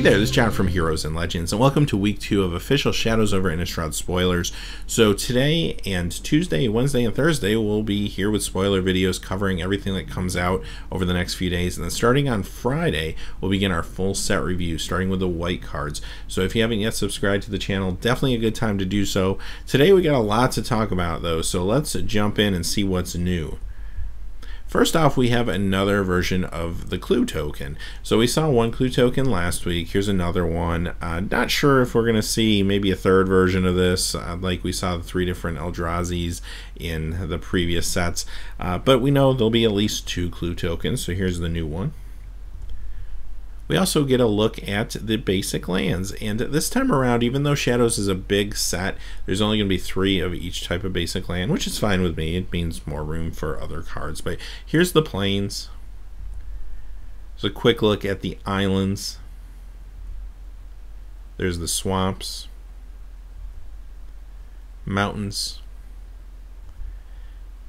there, this is John from Heroes and Legends, and welcome to week 2 of official Shadows Over Innistrad spoilers. So today and Tuesday, Wednesday, and Thursday we'll be here with spoiler videos covering everything that comes out over the next few days, and then starting on Friday we'll begin our full set review, starting with the white cards. So if you haven't yet subscribed to the channel, definitely a good time to do so. Today we got a lot to talk about though, so let's jump in and see what's new. First off, we have another version of the clue token. So we saw one clue token last week. Here's another one. Not sure if we're going to see maybe a third version of this, like we saw the 3 different Eldrazi's in the previous sets. But we know there'll be at least 2 clue tokens, so here's the new one. We also get a look at the basic lands, and this time around, even though Shadows is a big set, there's only going to be 3 of each type of basic land, which is fine with me. It means more room for other cards. But here's the plains. Just a quick look at the islands. There's the swamps, mountains,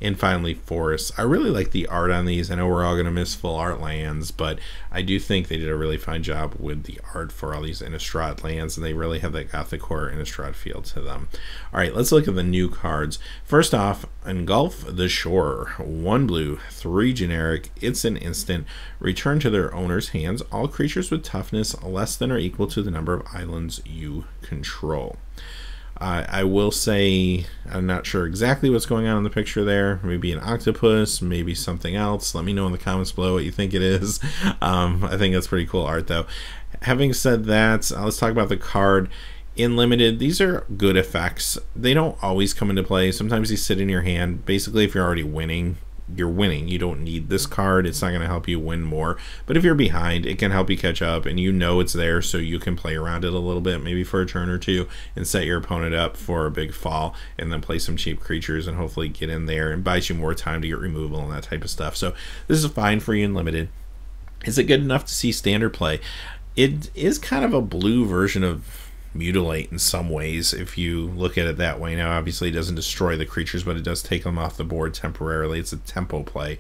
and finally forests. I really like the art on these. I know we're all going to miss full art lands, but I do think they did a really fine job with the art for all these Innistrad lands, and they really have that Gothic Horror Innistrad feel to them. Alright, let's look at the new cards. First off, Engulf the Shore. 1 blue, 3 generic. It's an instant. Return to their owner's hands all creatures with toughness less than or equal to the number of islands you control. I will say I'm not sure exactly what's going on in the picture there. Maybe an octopus, maybe something else. Let me know in the comments below what you think it is. I think that's pretty cool art though. Having said that, let's talk about the card. In limited, these are good effects. They don't always come into play. Sometimes they sit in your hand. Basically, if you're already winning, you're winning. You don't need this card. It's not going to help you win more. But if you're behind, it can help you catch up, and you know it's there, so you can play around it a little bit, maybe for a turn or two, and set your opponent up for a big fall, and then play some cheap creatures and hopefully get in there and buys you more time to get removal and that type of stuff. So this is fine for you in limited. Is it good enough to see standard play? It is kind of a blue version of Mutilate in some ways, if you look at it that way. Now obviously it doesn't destroy the creatures, but it does take them off the board temporarily. It's a tempo play,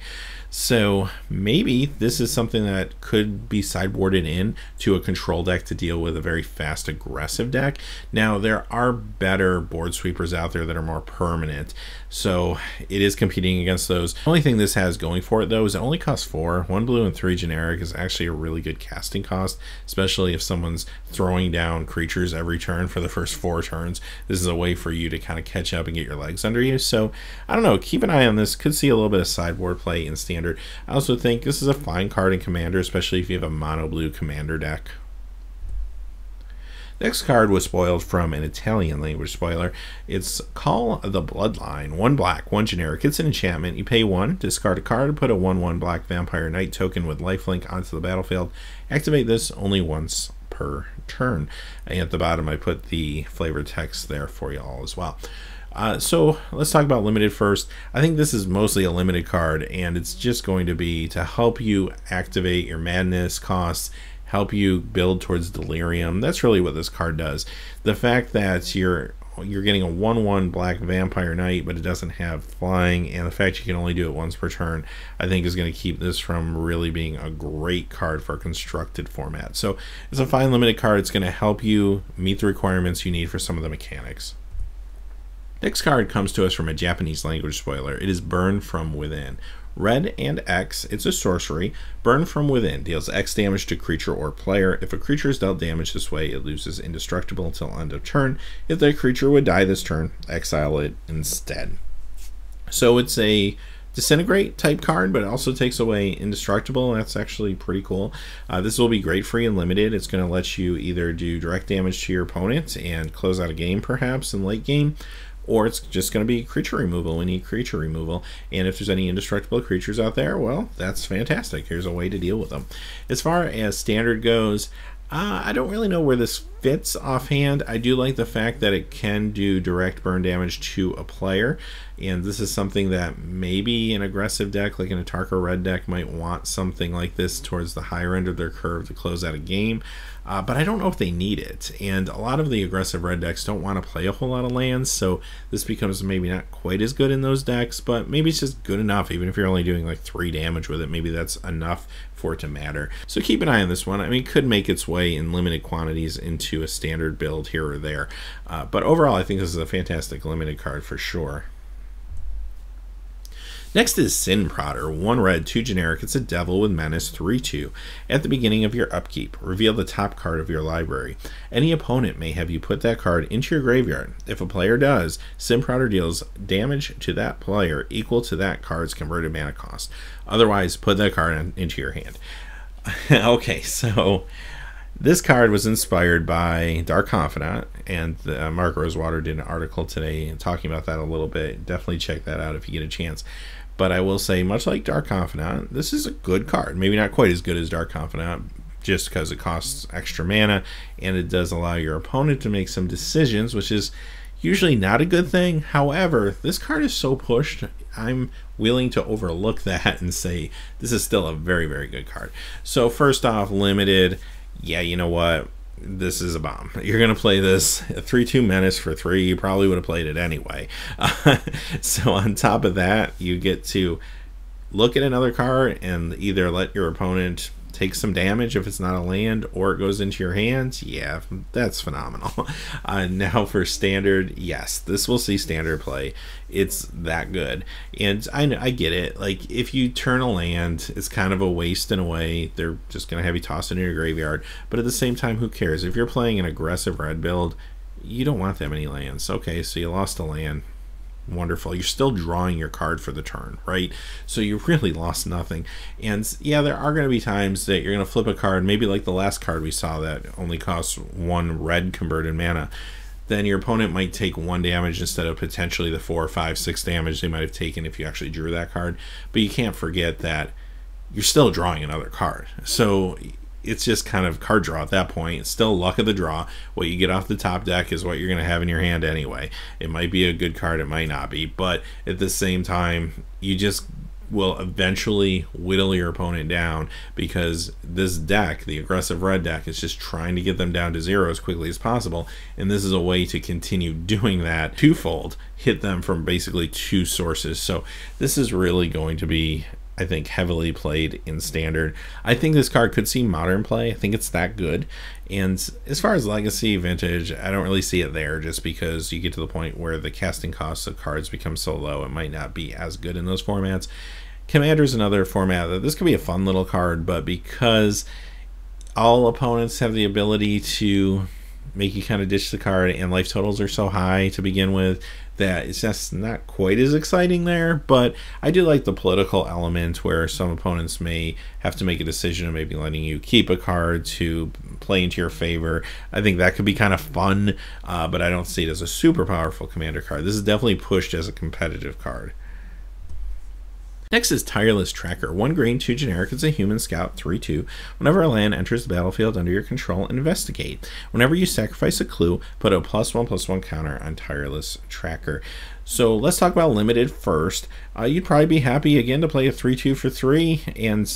so maybe this is something that could be sideboarded in to a control deck to deal with a very fast aggressive deck. Now there are better board sweepers out there that are more permanent, so it is competing against those. The only thing this has going for it though is it only costs 4. 1 blue and 3 generic is actually a really good casting cost, especially if someone's throwing down creatures every turn for the first 4 turns. This is a way for you to kind of catch up and get your legs under you. So I don't know, keep an eye on this. Could see a little bit of sideboard play in standard. I also think this is a fine card in Commander, especially if you have a mono blue Commander deck. Next card was spoiled from an Italian language spoiler. It's Call the Bloodline. 1 black, 1 generic. It's an enchantment. You pay 1, discard a card, and put a 1/1 black Vampire Knight token with lifelink onto the battlefield. Activate this only once per turn. And at the bottom I put the flavor text there for you all as well. So let's talk about limited first. I think this is mostly a limited card, and it's just going to be to help you activate your madness costs, help you build towards delirium. That's really what this card does. The fact that you're getting a 1/1 black Vampire Knight, but it doesn't have flying, and the fact you can only do it once per turn, I think is going to keep this from really being a great card for a constructed format. So it's a fine limited card. It's going to help you meet the requirements you need for some of the mechanics. Next card comes to us from a Japanese language spoiler. It is Burn from Within. Red and X, it's a sorcery. Burn from Within deals X damage to creature or player. If a creature is dealt damage this way, it loses indestructible until end of turn. If the creature would die this turn, exile it instead. So it's a disintegrate type card, but it also takes away indestructible, and that's actually pretty cool. This will be great for you in limited. It's going to let you either do direct damage to your opponent and close out a game perhaps in late game, or it's just going to be creature removal. We need creature removal, and if there's any indestructible creatures out there, well, that's fantastic. Here's a way to deal with them. As far as standard goes, I don't really know where this fits offhand. I do like the fact that it can do direct burn damage to a player, and this is something that maybe an aggressive deck like an Atarka red deck might want something like this towards the higher end of their curve to close out a game. But I don't know if they need it, and a lot of the aggressive red decks don't want to play a whole lot of lands, so this becomes maybe not quite as good in those decks, but maybe it's just good enough. Even if you're only doing like 3 damage with it, maybe that's enough for it to matter. So keep an eye on this one. I mean, it could make its way in limited quantities into a standard build here or there, but overall I think this is a fantastic limited card for sure. Next is Sin Prodder, 1 red, 2 generic. It's a devil with menace, 3/2. At the beginning of your upkeep, reveal the top card of your library. Any opponent may have you put that card into your graveyard. If a player does, Sin Prodder deals damage to that player equal to that card's converted mana cost. Otherwise, put that card into your hand. Okay, so this card was inspired by Dark Confidant, and Mark Rosewater did an article today talking about that a little bit. Definitely check that out if you get a chance. But I will say, much like Dark Confidant, this is a good card. Maybe not quite as good as Dark Confidant, just because it costs extra mana, and it does allow your opponent to make some decisions, which is usually not a good thing. However, this card is so pushed, I'm willing to overlook that and say this is still a very, very good card. So first off, limited. Yeah, you know what? This is a bomb. You're going to play this 3/2 menace for 3. You probably would have played it anyway. So on top of that, you get to look at another card and either let your opponent take some damage if it's not a land, or it goes into your hands. Yeah, that's phenomenal. Now for standard, yes, this will see standard play. It's that good, and I get it. Like, if you turn a land, it's kind of a waste in a way. They're just gonna have you toss it in your graveyard, but at the same time, who cares? If you're playing an aggressive red build, you don't want that many lands. Okay, so you lost a land. Wonderful. You're still drawing your card for the turn, right? So you really lost nothing. And yeah, there are going to be times that you're going to flip a card, maybe like the last card we saw that only costs 1 red converted mana. Then your opponent might take 1 damage instead of potentially the 4, 5, 6 damage they might have taken if you actually drew that card. But you can't forget that you're still drawing another card. So it's just kind of card draw at that point. It's still luck of the draw. What you get off the top deck is what you're going to have in your hand anyway. It might be a good card, it might not be, but at the same time, you just will eventually whittle your opponent down, because this deck, the aggressive red deck, is just trying to get them down to 0 as quickly as possible, and this is a way to continue doing that twofold, hit them from basically 2 sources. So this is really going to be, I think, heavily played in standard. I think this card could see modern play. I think it's that good. And as far as legacy, vintage, I don't really see it there, just because you get to the point where the casting costs of cards become so low, it might not be as good in those formats. Commander's another format that this could be a fun little card, but because all opponents have the ability to make you kind of ditch the card, and life totals are so high to begin with, that it's just not quite as exciting there. But I do like the political element, where some opponents may have to make a decision of maybe letting you keep a card to play into your favor. I think that could be kind of fun, but I don't see it as a super powerful commander card. This is definitely pushed as a competitive card. Next is Tireless Tracker, 1 green, 2 generic. It's a human scout, 3/2. Whenever a land enters the battlefield under your control, investigate. Whenever you sacrifice a clue, put a +1/+1 counter on Tireless Tracker. So let's talk about limited first. You'd probably be happy again to play a 3/2 for 3, and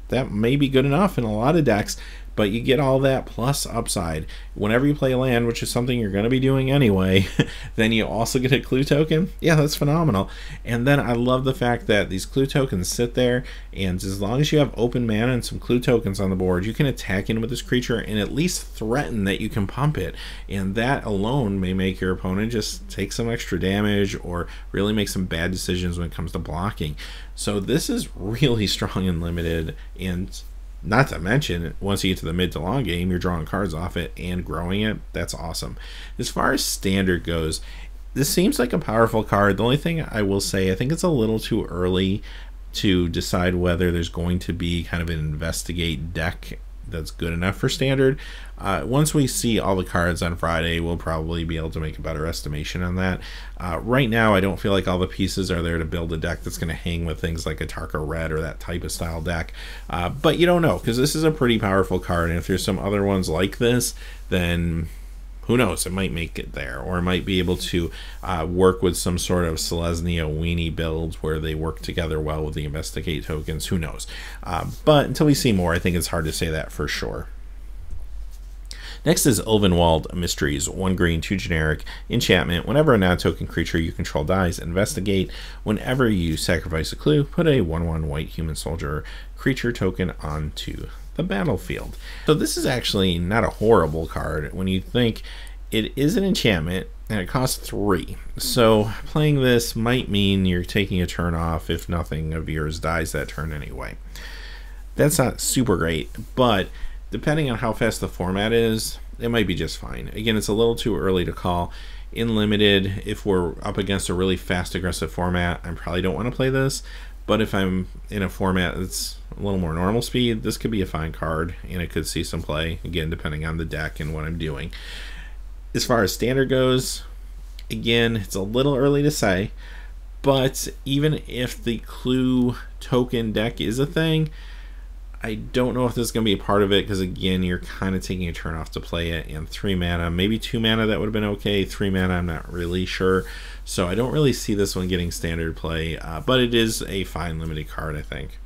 that may be good enough in a lot of decks, but you get all that plus upside. Whenever you play a land, which is something you're going to be doing anyway, then you also get a clue token. Yeah, that's phenomenal. And then I love the fact that these clue tokens sit there, and as long as you have open mana and some clue tokens on the board, you can attack in with this creature and at least threaten that you can pump it. And that alone may make your opponent just take some extra damage or really make some bad decisions when it comes to blocking. So this is really strong and limited, and not to mention, once you get to the mid to long game, you're drawing cards off it and growing it. That's awesome. As far as standard goes, this seems like a powerful card. The only thing I will say, I think it's a little too early to decide whether there's going to be kind of an investigate deck that's good enough for standard. Once we see all the cards on Friday, we'll probably be able to make a better estimation on that. Right now, I don't feel like all the pieces are there to build a deck that's going to hang with things like a Tarka Red or that type of style deck. But you don't know, because this is a pretty powerful card, and if there's some other ones like this, then who knows, it might make it there, or it might be able to work with some sort of Selesnya weenie build where they work together well with the Investigate tokens. Who knows? But until we see more, I think it's hard to say that for sure. Next is Ulvenwald Mysteries, 1 green, 2 generic, enchantment. Whenever a non-token creature you control dies, investigate. Whenever you sacrifice a clue, put a 1/1 white human soldier creature token onto the battlefield. So this is actually not a horrible card when you think it is an enchantment and it costs 3. So playing this might mean you're taking a turn off if nothing of yours dies that turn anyway. That's not super great, but depending on how fast the format is, it might be just fine. Again, it's a little too early to call. In limited, if we're up against a really fast aggressive format, I probably don't want to play this. But if I'm in a format that's a little more normal speed, this could be a fine card, and it could see some play, again, depending on the deck and what I'm doing. As far as standard goes, again, it's a little early to say, but even if the clue token deck is a thing, I don't know if this is going to be a part of it, because again, you're kind of taking a turn off to play it, and 3 mana, maybe 2 mana, that would have been okay. 3 mana, I'm not really sure. So I don't really see this one getting standard play, but it is a fine limited card, I think.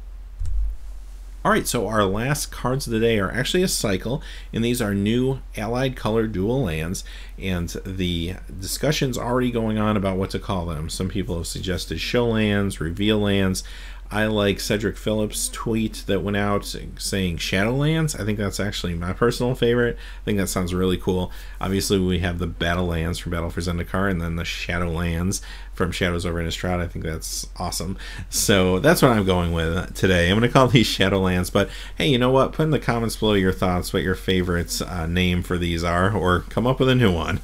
Alright, so our last cards of the day are actually a cycle, and these are new allied color dual lands, and the discussion's already going on about what to call them. Some people have suggested show lands, reveal lands. I like Cedric Phillips' tweet that went out saying Shadowlands. I think that's actually my personal favorite. I think that sounds really cool. Obviously, we have the Battle Lands from Battle for Zendikar, and then the Shadowlands from Shadows Over Innistrad. I think that's awesome. So that's what I'm going with today. I'm going to call these Shadowlands, but hey, you know what? Put in the comments below your thoughts what your favorite name for these are, or come up with a new one.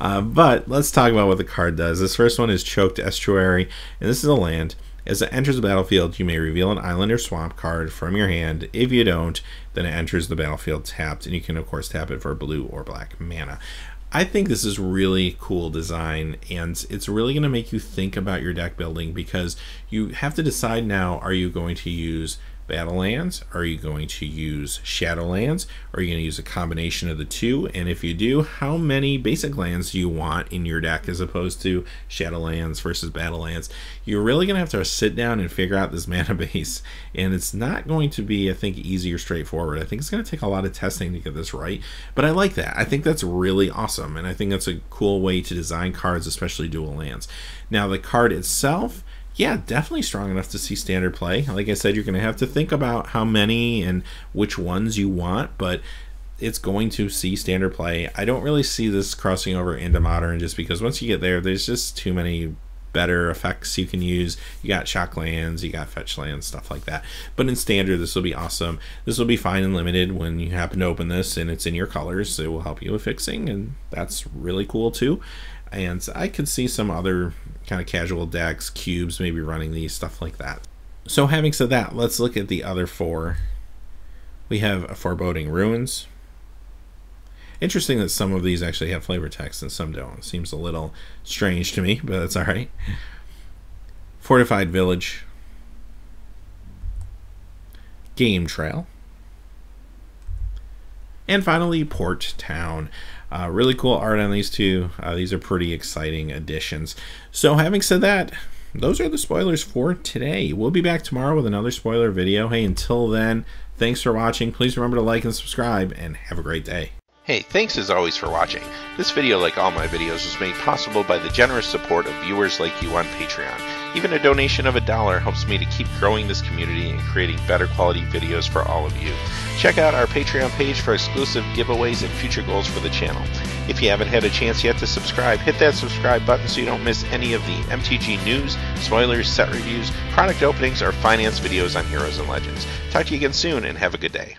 But let's talk about what the card does. This first one is Choked Estuary, and this is a land. As it enters the battlefield, you may reveal an island or swamp card from your hand. If you don't, then it enters the battlefield tapped, and you can of course tap it for blue or black mana. I think this is really cool design, and it's really going to make you think about your deck building, because you have to decide now, are you going to use Battle Lands? Are you going to use Shadowlands? Are you going to use a combination of the two? And if you do, how many basic lands do you want in your deck as opposed to Shadowlands versus Battle Lands? You're really going to have to sit down and figure out this mana base, and it's not going to be, I think, easy or straightforward. I think it's going to take a lot of testing to get this right, but I like that. I think that's really awesome, and I think that's a cool way to design cards, especially dual lands. Now, the card itself, yeah, definitely strong enough to see standard play. Like I said, you're going to have to think about how many and which ones you want, but it's going to see standard play. I don't really see this crossing over into modern, just because once you get there, there's just too many better effects you can use. You got shock lands, you got fetch lands, stuff like that. But in standard, this will be awesome. This will be fine and limited when you happen to open this and it's in your colors, so it will help you with fixing, and that's really cool too. And I could see some other kind of casual decks, cubes, maybe running these, stuff like that. So having said that, let's look at the other 4. We have Foreboding Ruins. Interesting that some of these actually have flavor text and some don't. Seems a little strange to me, but that's alright. Fortified Village. Game Trail. And finally, Port Town. Really cool art on these two. These are pretty exciting additions. So having said that, those are the spoilers for today. We'll be back tomorrow with another spoiler video. Hey, until then, thanks for watching. Please remember to like and subscribe, and have a great day. Hey, thanks as always for watching. This video, like all my videos, was made possible by the generous support of viewers like you on Patreon. Even a donation of $1 helps me to keep growing this community and creating better quality videos for all of you. Check out our Patreon page for exclusive giveaways and future goals for the channel. If you haven't had a chance yet to subscribe, hit that subscribe button so you don't miss any of the MTG news, spoilers, set reviews, product openings, or finance videos on Heroes and Legends. Talk to you again soon, and have a good day.